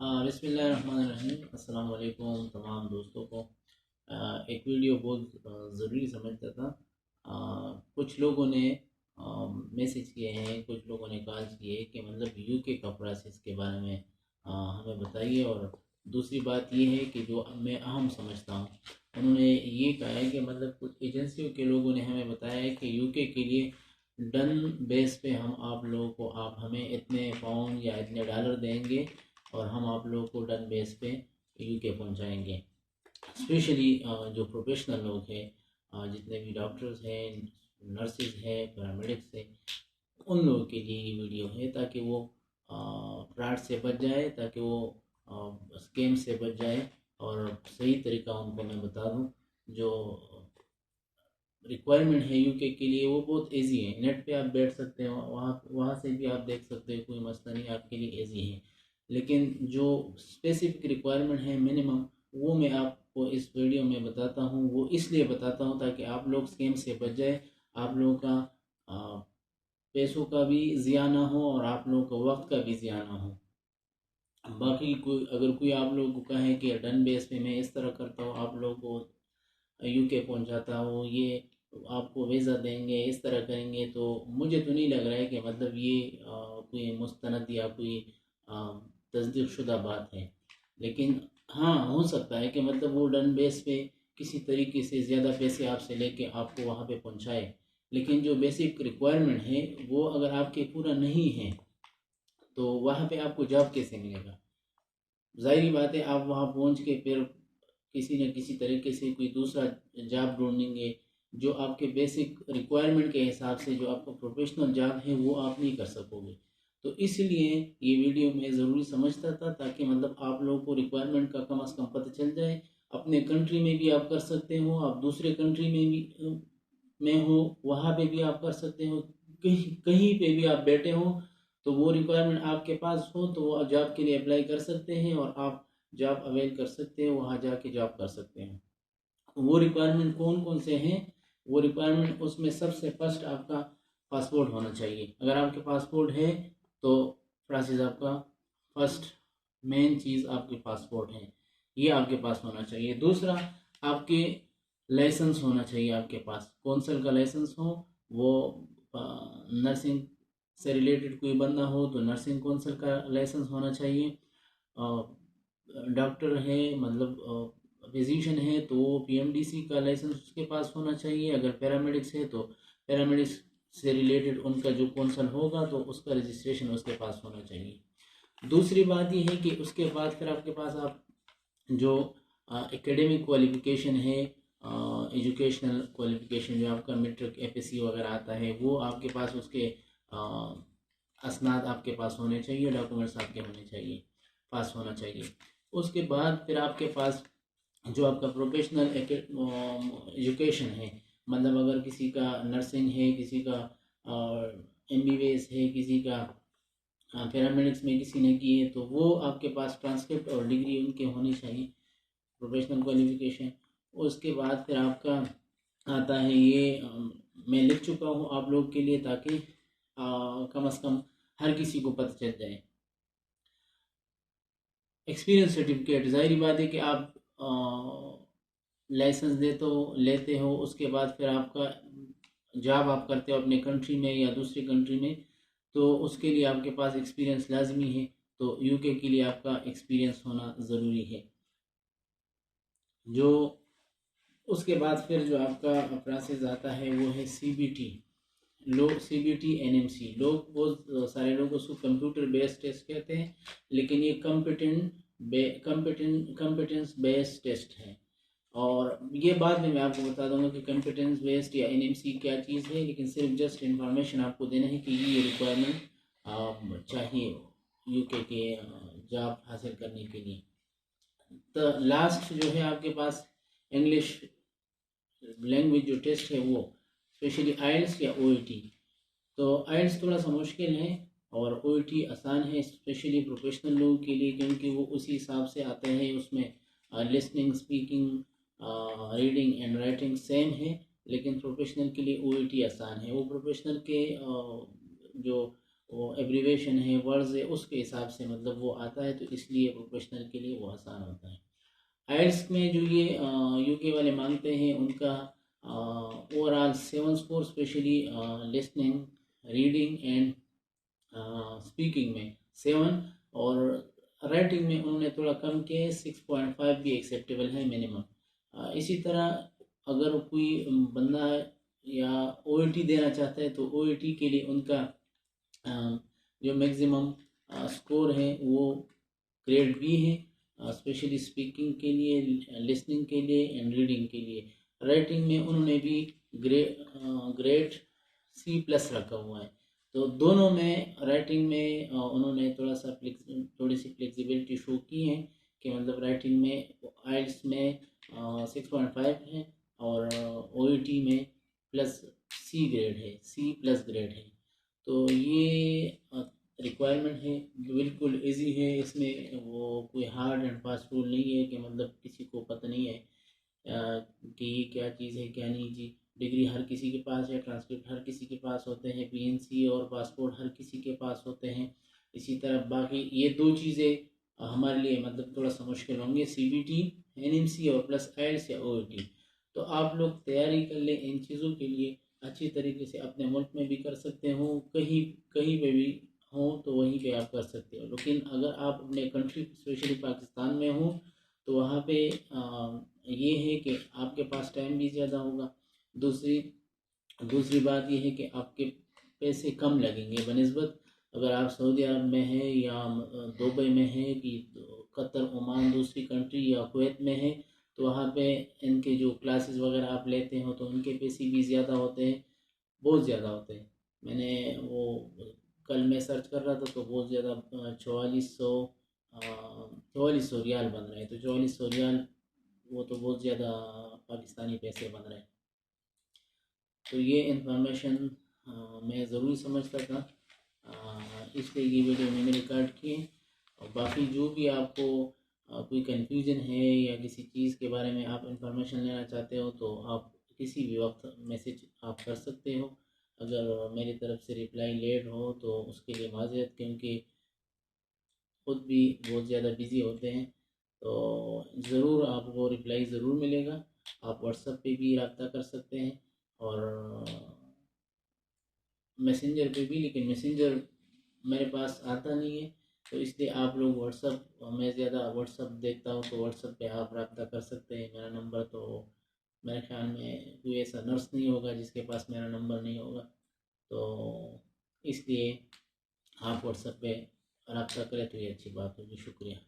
बिस्मिल्लाहिर्रहमानिर्रहीम। अस्सलाम वालेकुम तमाम दोस्तों को। एक वीडियो बहुत ज़रूरी समझता था। कुछ लोगों ने मैसेज किए हैं, कुछ लोगों ने कॉल किए कि मतलब यूके का प्रोसेस के बारे में हमें बताइए। और दूसरी बात ये है कि जो मैं अहम समझता हूँ, उन्होंने ये कहा है कि मतलब कुछ एजेंसियों के लोगों ने हमें बताया है कि यूके के लिए डन बेस पे हम आप लोगों को, आप हमें इतने पाउंड या इतने डॉलर देंगे और हम आप लोगों को डन बेस पे यूके पहुंचाएंगे। स्पेशली जो प्रोफेशनल लोग हैं, जितने भी डॉक्टर्स हैं, नर्सेज हैं, पैरामेडिक्स हैं, उन लोगों के लिए ये वीडियो है ताकि वो फ्रॉड से बच जाए, ताकि वो स्कैम से बच जाए। और सही तरीका उनको मैं बता दूं। जो रिक्वायरमेंट है यूके के लिए वो बहुत इजी है। नेट पे आप बैठ सकते हो, वहाँ वहाँ से भी आप देख सकते हो, कोई मसला नहीं, आपके लिए इजी है। लेकिन जो स्पेसिफिक रिक्वायरमेंट है मिनिमम, वो मैं आपको इस वीडियो में बताता हूँ। वो इसलिए बताता हूँ ताकि आप लोग स्कैम से बच जाए, आप लोगों का पैसों का भी ज़िया ना हो और आप लोगों का वक्त का भी ज़िया ना हो। बाकी कोई अगर कोई आप लोगों को कहे कि डन बेस पे मैं इस तरह करता हूँ, आप लोगों को यूके पहुंचाता हूँ, ये आपको वीज़ा देंगे, इस तरह करेंगे, तो मुझे तो नहीं लग रहा है कि मतलब ये कोई मुस्तनद या कोई तस्दीक शुदा बात है। लेकिन हाँ, हो सकता है कि मतलब वो डन बेस पे किसी तरीके से ज़्यादा पैसे आपसे लेके आपको वहाँ पे पहुँचाए। लेकिन जो बेसिक रिक्वायरमेंट है वो अगर आपके पूरा नहीं है तो वहाँ पे आपको जॉब कैसे मिलेगा? ज़ाहिरी बात है, आप वहाँ पहुँच के फिर किसी न किसी तरीके से कोई दूसरा जॉब ढूंढेंगे जो आपके बेसिक रिक्वायरमेंट के हिसाब से, जो आपका प्रोफेशनल जॉब है, वो आप नहीं कर सकोगे। तो इसलिए ये वीडियो मैं ज़रूरी समझता था ताकि मतलब आप लोगों को रिक्वायरमेंट का कम अज़ कम पता चल जाए। अपने कंट्री में भी आप कर सकते हो, आप दूसरे कंट्री में भी में हो, वहाँ पे भी आप कर सकते हो, कहीं कहीं पे भी आप बैठे हो, तो वो रिक्वायरमेंट आपके पास हो तो वो जॉब के लिए अप्लाई कर सकते हैं और आप जॉब अवेल कर सकते हैं, वहाँ जाके जॉब कर सकते हैं। वो रिक्वायरमेंट कौन कौन से हैं? वो रिक्वायरमेंट, उसमें सबसे फर्स्ट आपका पासपोर्ट होना चाहिए। अगर आपके पासपोर्ट है तो प्रोसेस आपका फर्स्ट मेन चीज़ आपके पासपोर्ट है, ये आपके पास होना चाहिए। दूसरा, आपके लाइसेंस होना चाहिए आपके पास, कौंसल का लाइसेंस हो। वो नर्सिंग से रिलेटेड कोई बंदा हो तो नर्सिंग कौंसल का लाइसेंस होना चाहिए। डॉक्टर है, मतलब फिजिशियन है, तो वो पीएमडीसी का लाइसेंस उसके पास होना चाहिए। अगर पैरामेडिक्स है तो पैरामेडिक्स से रिलेटेड उनका जो कौंसल होगा तो उसका रजिस्ट्रेशन उसके पास होना चाहिए। दूसरी बात ये है कि उसके बाद फिर आपके पास आप जो एकेडमिक क्वालिफिकेशन है, एजुकेशनल क्वालिफिकेशन, जो आपका मैट्रिक एफएससी वगैरह आता है, वो आपके पास उसके असनाद आपके पास होने चाहिए, डॉक्यूमेंट्स आपके होने चाहिए, पास होना चाहिए। उसके बाद फिर आपके पास जो आपका प्रोफेशनल एजुकेशन है, मतलब अगर किसी का नर्सिंग है, किसी का एमबीबीएस है, किसी का पैरामेडिक्स में किसी ने की है, तो वो आपके पास ट्रांसक्रिप्ट और डिग्री उनके होनी चाहिए, प्रोफेशनल क्वालिफिकेशन। उसके बाद फिर आपका आता है ये, मैं लिख चुका हूँ आप लोग के लिए ताकि कम से कम हर किसी को पता चल जाए। एक्सपीरियंस सर्टिफिकेट, ज़ाहिर बात है कि आप लाइसेंस दे तो लेते हो, उसके बाद फिर आपका जॉब आप करते हो अपने कंट्री में या दूसरी कंट्री में, तो उसके लिए आपके पास एक्सपीरियंस लाजमी है। तो यूके के लिए आपका एक्सपीरियंस होना ज़रूरी है। जो उसके बाद फिर जो आपका प्रोसेस आता है वो है सीबीटी। लोग सीबीटी एनएमसी, लोग बहुत सारे लोग उसको कंप्यूटर बेस्ड टेस्ट कहते हैं, लेकिन ये कंपिटेंस बेस्ड टेस्ट है। और ये बाद में मैं आपको बता दूंगा कि कंपिटेंस बेस्ड या एनएमसी क्या चीज़ है, लेकिन सिर्फ जस्ट इन्फॉर्मेशन आपको देना है कि ये रिक्वायरमेंट चाहिए यूके के जॉब हासिल करने के लिए। तो लास्ट जो है आपके पास इंग्लिश लैंग्वेज जो टेस्ट है वो, स्पेशली आइल्स या ओईटी। तो आइल्स थोड़ा सा मुश्किल है और ओईटी आसान है, स्पेशली प्रोफेशनल लोगों के लिए, क्योंकि वो उसी हिसाब से आते हैं। उसमें listening, speaking, reading and writing same है, लेकिन प्रोफेशनल के लिए ओईटी आसान है। वो प्रोफेशनल के जो वो एब्रीवेशन है, वर्ड्स है, उसके हिसाब से मतलब वो आता है, तो इसलिए प्रोफेशनल के लिए वो आसान होता है। आइल्स में जो ये यूके वाले मांगते हैं उनका overall 7 score, specially listening, reading and speaking में 7, और राइटिंग में उन्होंने थोड़ा कम किया, 6.5 भी एक्सेप्टेबल है मिनिमम। इसी तरह अगर कोई बंदा या ओईटी देना चाहता है तो ओईटी के लिए उनका जो मैक्सिमम स्कोर है वो ग्रेड बी है, स्पेशली स्पीकिंग के लिए, लिसनिंग के लिए एंड रीडिंग के लिए। राइटिंग में उन्होंने भी ग्रेड सी प्लस रखा हुआ है। तो दोनों में राइटिंग में उन्होंने थोड़ी सी फ्लेक्सिबिलिटी शो की है कि मतलब राइटिंग में आइल्स में 6.5 है और ओईटी में प्लस सी ग्रेड है, सी प्लस ग्रेड है। तो ये रिक्वायरमेंट है, बिल्कुल इजी है, इसमें वो कोई हार्ड एंड फास्ट रूल नहीं है कि मतलब किसी को पता नहीं है कि ये क्या चीज़ है क्या नहीं जी। डिग्री हर किसी के पास है, ट्रांसक्रिप्ट हर किसी के पास होते हैं, पीएनसी और पासपोर्ट हर किसी के पास होते हैं। इसी तरह बाकी ये दो चीज़ें हमारे लिए मतलब थोड़ा सा मुश्किल होंगे, सीबीटी, एनएमसी और प्लस आइल्स या ओईटी। तो आप लोग तैयारी कर लें इन चीज़ों के लिए, अच्छी तरीके से अपने मुल्क में भी कर सकते हो, कहीं कहीं पे भी हो तो वहीं पे आप कर सकते हो। लेकिन अगर आप अपने कंट्री स्पेशली पाकिस्तान में हो तो वहाँ पे ये है कि आपके पास टाइम भी ज़्यादा होगा। दूसरी दूसरी बात ये है कि आपके पैसे कम लगेंगे बनिस्बत अगर आप सऊदी अरब में हैं या दुबई में हैं कि कतर, ओमान, दूसरी कंट्री या कुवैत में है, तो वहाँ पे इनके जो क्लासेस वगैरह आप लेते हो तो उनके पैसे भी ज़्यादा होते हैं, बहुत ज़्यादा होते हैं। मैंने वो कल मैं सर्च कर रहा था तो बहुत ज़्यादा 4400 रियाल बन रहे हैं। तो 4400 रियाल वो तो बहुत ज़्यादा पाकिस्तानी पैसे बन रहे हैं। तो ये इंफॉर्मेशन मैं ज़रूरी समझता था, इसलिए ये वीडियो मैंने रिकॉर्ड की है। और बाकी जो भी आपको कोई कन्फ्यूज़न है या किसी चीज़ के बारे में आप इंफॉर्मेशन लेना चाहते हो तो आप किसी भी वक्त मैसेज आप कर सकते हो। अगर मेरी तरफ से रिप्लाई लेट हो तो उसके लिए माज़रत, क्योंकि खुद भी बहुत ज़्यादा बिज़ी होते हैं। तो ज़रूर आपको रिप्लाई ज़रूर मिलेगा। आप व्हाट्सएप पे भी रब्ता कर सकते हैं और मैसेंजर पे भी, लेकिन मैसेंजर मेरे पास आता नहीं है, तो इसलिए आप लोग व्हाट्सएप, मैं ज़्यादा व्हाट्सएप देखता हूँ तो व्हाट्सएप पे आप रब्ता कर सकते हैं। मेरा नंबर तो मेरे ख्याल में कोई ऐसा नर्स नहीं होगा जिसके पास मेरा नंबर नहीं होगा, तो इसलिए आप व्हाट्सएप पे रब्ता करें तो ये अच्छी बात होगी। शुक्रिया।